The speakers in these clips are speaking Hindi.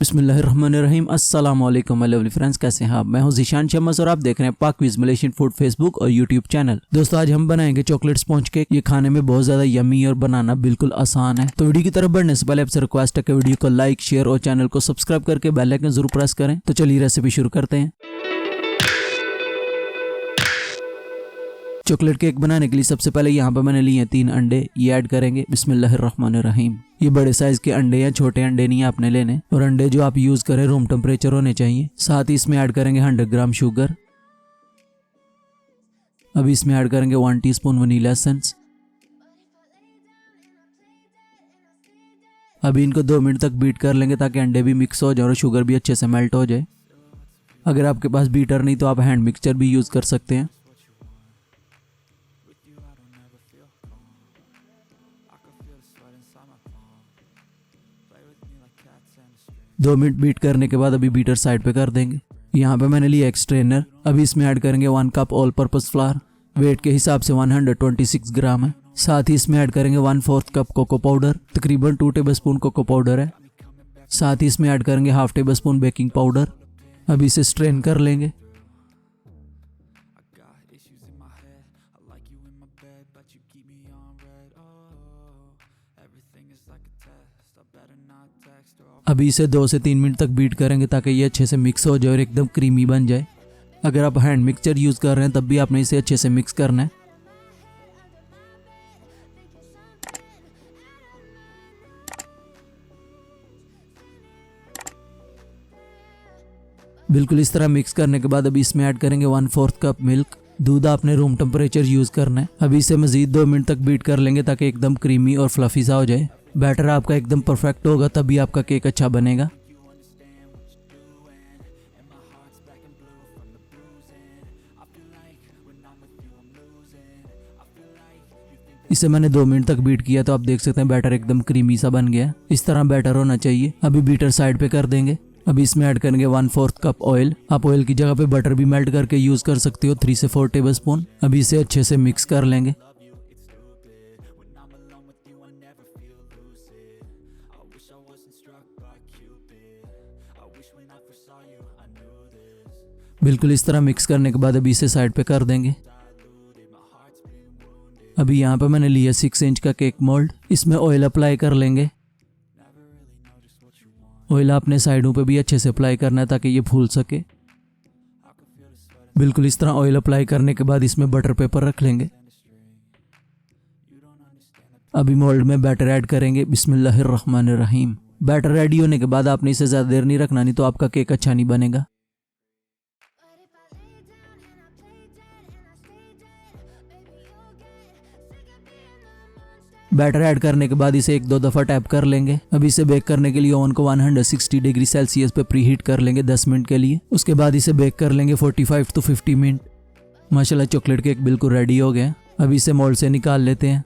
बिस्मिल्लाहिर्रहमानिर्रहीम। अस्सलाम वालेकुम माय लवली फ्रेंड्स, कैसे हैं आप? मैं हूं ज़ीशान शम्स और आप देख रहे हैं पाक विज़ मलेशियन फूड फेसबुक और यूट्यूब चैनल। दोस्तों आज हम बनाएंगे चॉकलेट स्पॉन्ज केक। ये खाने में बहुत ज्यादा यम्मी और बनाना बिल्कुल आसान है। तो वीडियो की तरफ बढ़ने से पहले आपसे रिक्वेस्ट है कि वीडियो को लाइक, शेयर और चैनल को सब्सक्राइब करके बेल आइकन जरूर प्रेस करें। तो चलिए रेसिपी शुरू करते हैं। चॉकलेट केक बनाने के लिए सबसे पहले यहाँ पे मैंने लिए हैं 3 अंडे। ये ऐड करेंगे। बिस्मिल्लाहिर्रहमानिर्रहीम। ये बड़े साइज के अंडे या छोटे अंडे नहीं आपने लेने, और अंडे जो आप यूज करें रूम टेम्परेचर होने चाहिए। साथ ही इसमें ऐड करेंगे 100 ग्राम शुगर। अभी इसमें ऐड करेंगे 1 टीस्पून वनीला एसेंस। अभी इनको 2 मिनट तक बीट कर लेंगे ताकि अंडे भी मिक्स हो जाए और शुगर भी अच्छे से मेल्ट हो जाए। अगर आपके पास बीटर नहीं तो आप हैंड मिक्सचर भी यूज कर सकते हैं। दो मिनट बीट करने के बाद अभी बीटर साइड पे कर देंगे। यहाँ पे मैंने लिया एक स्ट्रेनर। अभी इसमें ऐड करेंगे 1 cup all purpose flour. Weight के हिसाब से 126 ग्राम है। साथ ही इसमें ऐड करेंगे 1/4 कप कोको पाउडर, तकरीबन 2 टेबलस्पून कोको पाउडर है। साथ ही इसमें ऐड करेंगे 1/2 टेबलस्पून बेकिंग पाउडर। अभी इसे स्ट्रेन कर लेंगे। अभी इसे 2 से 3 मिनट तक बीट करेंगे ताकि ये अच्छे से मिक्स हो जाए और एकदम क्रीमी बन जाए। अगर आप हैंड मिक्सचर यूज कर रहे हैं तब भी आपने इसे अच्छे से मिक्स करना है। बिल्कुल इस तरह मिक्स करने के बाद अभी इसमें ऐड करेंगे 1/4 कप मिल्क। दूध आपने रूम टेम्परेचर यूज करना है। अभी इसे मजीद 2 मिनट तक बीट कर लेंगे ताकि एकदम क्रीमी और फ्लफी सा हो जाए। बैटर आपका एकदम परफेक्ट होगा तभी आपका केक अच्छा बनेगा। इसे मैंने 2 मिनट तक बीट किया तो आप देख सकते हैं बैटर एकदम क्रीमी सा बन गया। इस तरह बैटर होना चाहिए। अभी बीटर साइड पे कर देंगे। अभी इसमें ऐड करेंगे 1/4 कप ऑयल। आप ऑयल की जगह पे बटर भी मेल्ट करके यूज कर सकते हो, 3 से 4 टेबलस्पून। अभी इसे अच्छे से मिक्स कर लेंगे। बिल्कुल इस तरह मिक्स करने के बाद अभी इसे साइड पे कर देंगे। अभी यहाँ पे मैंने लिया 6 इंच का केक मोल्ड। इसमें ऑयल अप्लाई कर लेंगे। ऑयल आपने साइडों पे भी अच्छे से अप्लाई करना है ताकि ये फूल सके। बिल्कुल इस तरह ऑयल अप्लाई करने के बाद इसमें बटर पेपर रख लेंगे। अभी मोल्ड में बैटर ऐड करेंगे। बिस्मिल्लाहिर्रहमानिर्रहीम। बैटर रेडी होने के बाद आपने इसे ज्यादा देर नहीं रखना, नहीं तो आपका केक अच्छा नहीं बनेगा। बैटर ऐड करने के बाद इसे 1-2 दफ़ा टैप कर लेंगे। अभी इसे बेक करने के लिए ओवन को 160 डिग्री सेल्सियस पे प्रीहीट कर लेंगे 10 मिनट के लिए। उसके बाद इसे बेक कर लेंगे 45 to 50 मिनट। माशाल्लाह चॉकलेट केक बिल्कुल रेडी हो गया। अभी इसे मोल्ड से निकाल लेते हैं।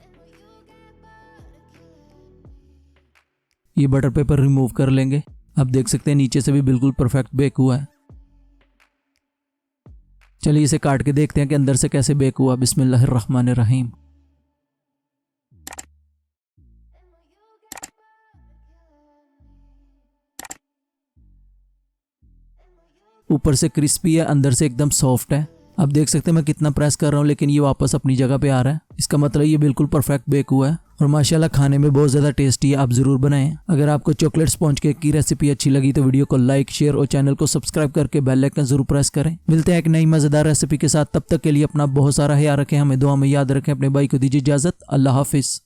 ये बटर पेपर रिमूव कर लेंगे। आप देख सकते हैं नीचे से भी बिल्कुल परफेक्ट बेक हुआ है। चलिए इसे काट के देखते हैं कि अंदर से कैसे बेक हुआ। बिस्मिल्लाहिर्रहमानिर्रहीम। ऊपर से क्रिस्पी है, अंदर से एकदम सॉफ्ट है। आप देख सकते हैं मैं कितना प्रेस कर रहा हूँ लेकिन ये वापस अपनी जगह पे आ रहा है। इसका मतलब ये बिल्कुल परफेक्ट बेक हुआ है और माशाल्लाह खाने में बहुत ज़्यादा टेस्टी है। आप ज़रूर बनाएं। अगर आपको चॉकलेट स्पॉन्ज केक की रेसिपी अच्छी लगी तो वीडियो को लाइक, शेयर और चैनल को सब्सक्राइब करके बेल आइकन जरूर प्रेस करें। मिलते हैं एक नई मज़ेदार रेसिपी के साथ। तब तक के लिए अपना बहुत सारा ख्याल रखें, हमें दुआ में याद रखें। अपने भाई को दीजिए इजाज़त। अल्लाह हाफिज़।